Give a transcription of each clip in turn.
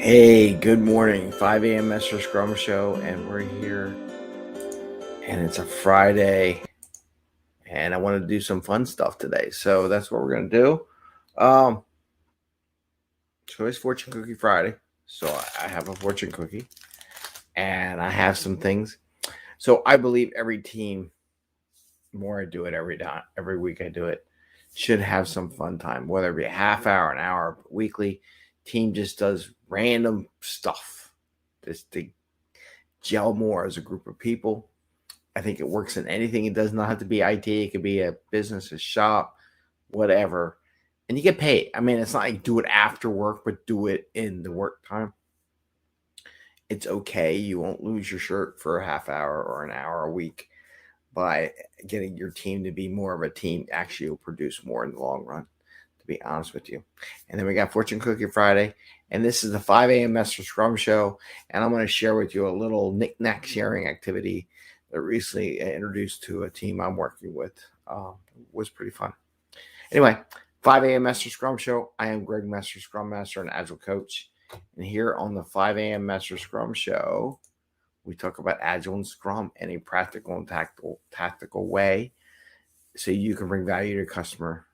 Hey, good morning. 5 a.m. Mester Scrum Show, and we're here. And it's a Friday, and I want to do some fun stuff today. So that's what we're going to do. So it's Fortune Cookie Friday. So I have a fortune cookie, and I have some things. So I believe every team, the more I do it every week I do it, should have some fun time, whether it be a half hour, an hour, weekly. Team just does random stuff just to gel more as a group of people. I think it works in anything. It does not have to be IT. It could be a business, a shop, whatever. And you get paid. I mean, it's not like do it after work, but do it in the work time. It's okay. You won't lose your shirt for a half hour or an hour a week by getting your team to be more of a team. Actually, you'll produce more in the long run, to be honest with you. And then we got Fortune Cookie Friday. And this is the 5 a.m. Mester Scrum Show. And I'm going to share with you a little Knick Knack sharing activity that recently introduced to a team I'm working with. Was pretty fun. Anyway, 5 a.m. Mester Scrum Show. I am Greg Mester, Scrum Master and Agile Coach. And here on the 5 a.m. Mester Scrum Show, we talk about Agile and Scrum in a practical and tactical way so you can bring value to your customer,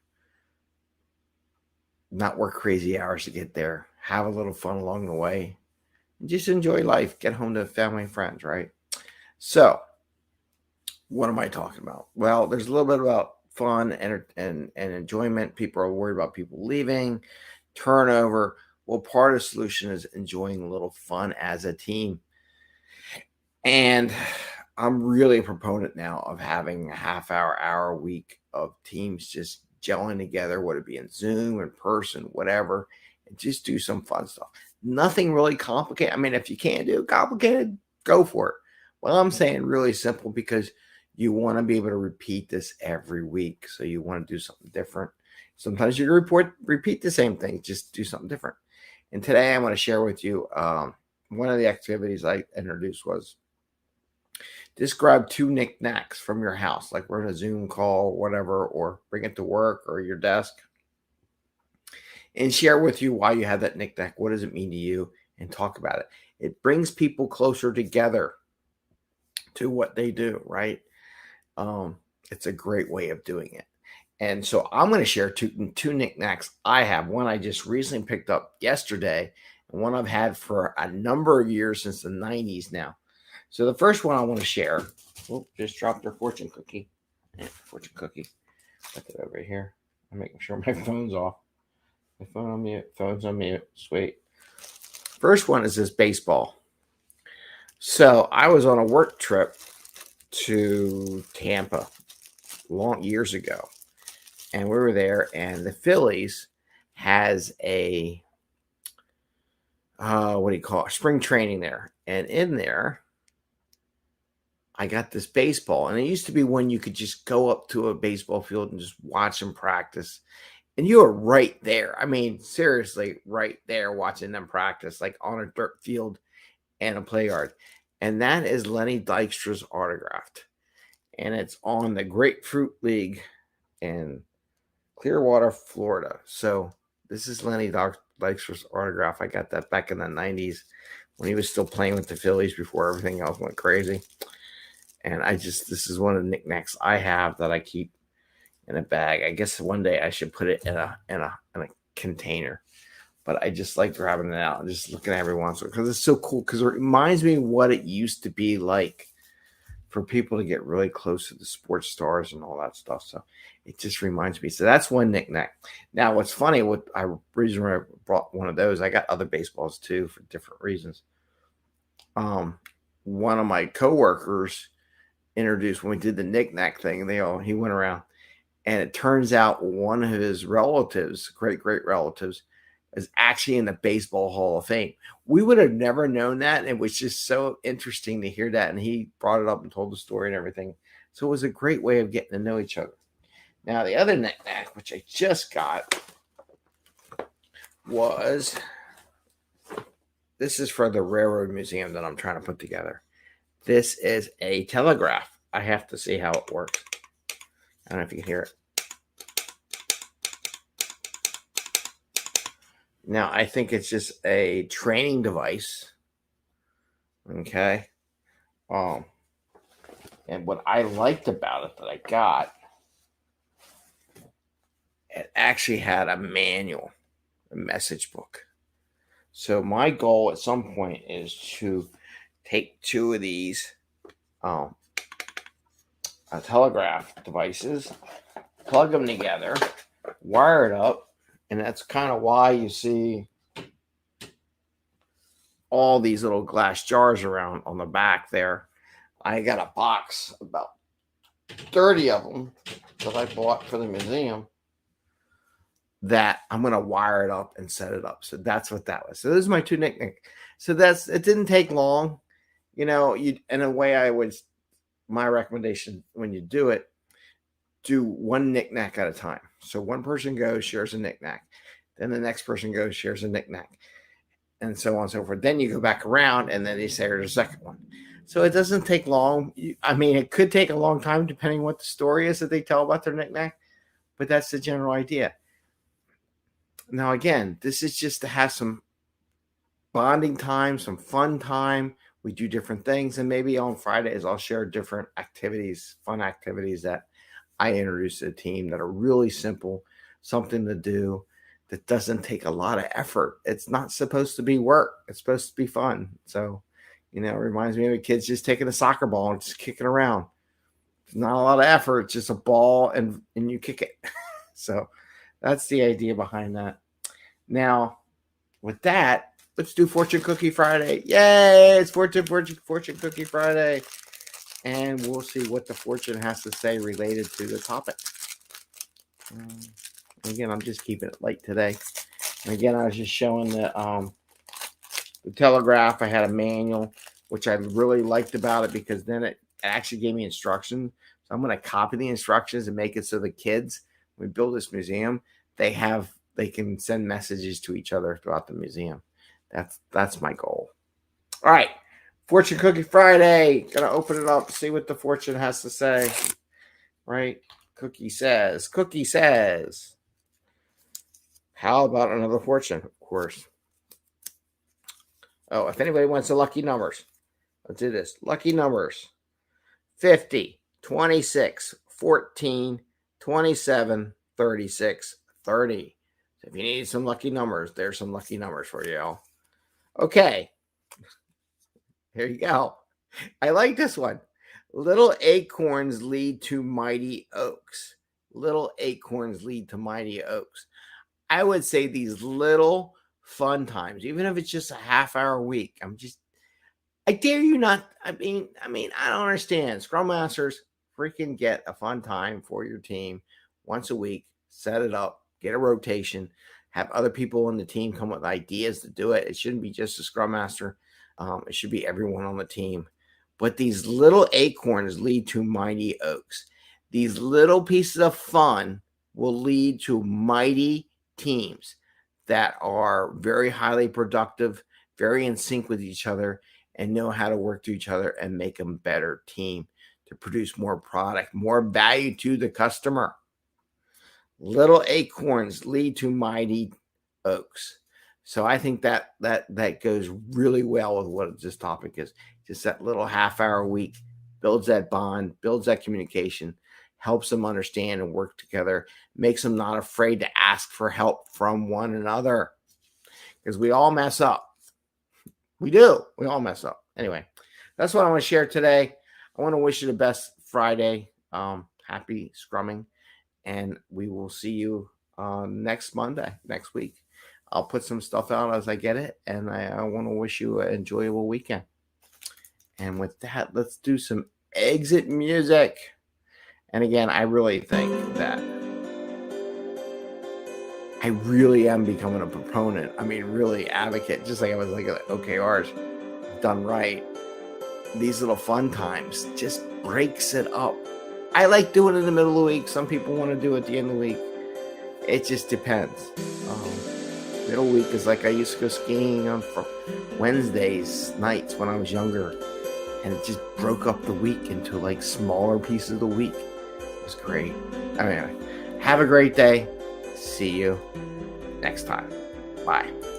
not work crazy hours to get there, have a little fun along the way, and just enjoy life, get home to family and friends, right? So, what am I talking about? Well, there's a little bit about fun and enjoyment. People are worried about people leaving, turnover. Well, part of the solution is enjoying a little fun as a team. And I'm really a proponent now of having a half hour a week of teams just gelling together, whether it be in Zoom, in person, whatever, and just do some fun stuff. Nothing really complicated. I mean, if you can't do it complicated, go for it. Well, I'm saying really simple because you want to be able to repeat this every week. So you want to do something different. Sometimes you repeat the same thing, just do something different. And today I want to share with you one of the activities I introduced was just grab 2 Knick Knacks from your house, like we're in a Zoom call, whatever, or bring it to work or your desk and share with you why you have that Knick Knack. What does it mean to you? And talk about it. It brings people closer together to what they do, right? It's a great way of doing it. And so I'm going to share two Knick Knacks I have. One I just recently picked up yesterday, and one I've had for a number of years since the 90s now. So the first one I want to share, just dropped our fortune cookie. Fortune cookie. Put it over here. I'm making sure my phone's off. My phone on mute. Phone's on mute. Sweet. First one is this baseball. So I was on a work trip to Tampa long years ago. And we were there, and the Phillies has a, spring training there. And in there, I got this baseball, and it used to be when you could just go up to a baseball field and just watch them practice. And you were right there. I mean, seriously, right there watching them practice, like on a dirt field and a play yard. And that is Lenny Dykstra's autographed. And it's on the Grapefruit League in Clearwater, Florida. So this is Lenny Dykstra's autograph. I got that back in the 90s when he was still playing with the Phillies before everything else went crazy. And this is one of the Knick Knacks I have that I keep in a bag. I guess one day I should put it in a container. But I just like grabbing it out and just looking at every once in a while because it's so cool. Because it reminds me what it used to be like for people to get really close to the sports stars and all that stuff. So it just reminds me. So that's one Knick Knack. Now, what's funny, reason I brought one of those, I got other baseballs too for different reasons. One of my coworkers introduced when we did the Knick Knack thing. He went around, and it turns out one of his relatives, great relatives, is actually in the Baseball Hall of Fame. We would have never known that. It was just so interesting to hear that. And he brought it up and told the story and everything. So it was a great way of getting to know each other. Now, the other Knick Knack, which I just got, this is for the Railroad Museum that I'm trying to put together. This is a telegraph. I have to see how it works. I don't know if you can hear it. Now, I think it's just a training device. Okay. And what I liked about it that I got, it actually had a manual, a message book. So my goal at some point is to take two of these telegraph devices, plug them together, wire it up, and that's kind of why you see all these little glass jars around on the back there. I got a box, about 30 of them that I bought for the museum, that I'm going to wire it up and set it up. So that's what that was. So this is my two Knick Knack. So it didn't take long. In a way, my recommendation when you do it, do one Knick Knack at a time. So one person goes, shares a Knick Knack. Then the next person goes, shares a Knick Knack, and so on and so forth. Then you go back around, and then they share the second one. So it doesn't take long. It could take a long time depending what the story is that they tell about their Knick Knack, but that's the general idea. Now, again, this is just to have some bonding time, some fun time. We do different things, and maybe on Fridays I'll share different activities, fun activities that I introduce to the team that are really simple, something to do that doesn't take a lot of effort. It's not supposed to be work. It's supposed to be fun. So, it reminds me of the kids just taking a soccer ball and just kicking around. It's not a lot of effort. It's just a ball and you kick it. So that's the idea behind that. Now, with that, let's do Fortune Cookie Friday. Yay! It's Fortune Cookie Friday. And we'll see what the fortune has to say related to the topic. Again, I'm just keeping it light today. And again, I was just showing the telegraph. I had a manual, which I really liked about it because then it actually gave me instructions. So I'm going to copy the instructions and make it so the kids, when we build this museum, they can send messages to each other throughout the museum. That's my goal. All right. Fortune Cookie Friday. Gonna open it up, see what the fortune has to say. Right? Cookie says. How about another fortune? Of course. Oh, if anybody wants the lucky numbers, let's do this. Lucky numbers: 50, 26, 14, 27, 36, 30. So if you need some lucky numbers, there's some lucky numbers for you all. Okay. Here you go. I like this one. Little acorns lead to mighty oaks. Little acorns lead to mighty oaks. I would say these little fun times, even if it's just a half hour a week, I dare you not. I don't understand. Scrum Masters, freaking get a fun time for your team once a week. Set it up. Get a rotation. Have other people in the team come with ideas to do it. It shouldn't be just a Scrum Master. It should be everyone on the team. But these little acorns lead to mighty oaks. These little pieces of fun will lead to mighty teams that are very highly productive, very in sync with each other, and know how to work to each other and make them better team to produce more product, more value to the customer. Little acorns lead to mighty oaks. So I think that goes really well with what this topic is. Just that little half hour a week builds that bond, builds that communication, helps them understand and work together, makes them not afraid to ask for help from one another. Because we all mess up. We do. We all mess up. Anyway, that's what I want to share today. I want to wish you the best Friday. Happy Scrumming. And we will see you next Monday, next week. I'll put some stuff out as I get it, and I want to wish you an enjoyable weekend. And with that, let's do some exit music. And again, I really think that I really am becoming a proponent. Really advocate, just like I was like OKRs done right. These little fun times just breaks it up. I like doing it in the middle of the week. Some people want to do it at the end of the week. It just depends. Middle week is like I used to go skiing on Wednesdays nights when I was younger, and it just broke up the week into like smaller pieces of the week. It was great. Anyway, have a great day. See you next time. Bye.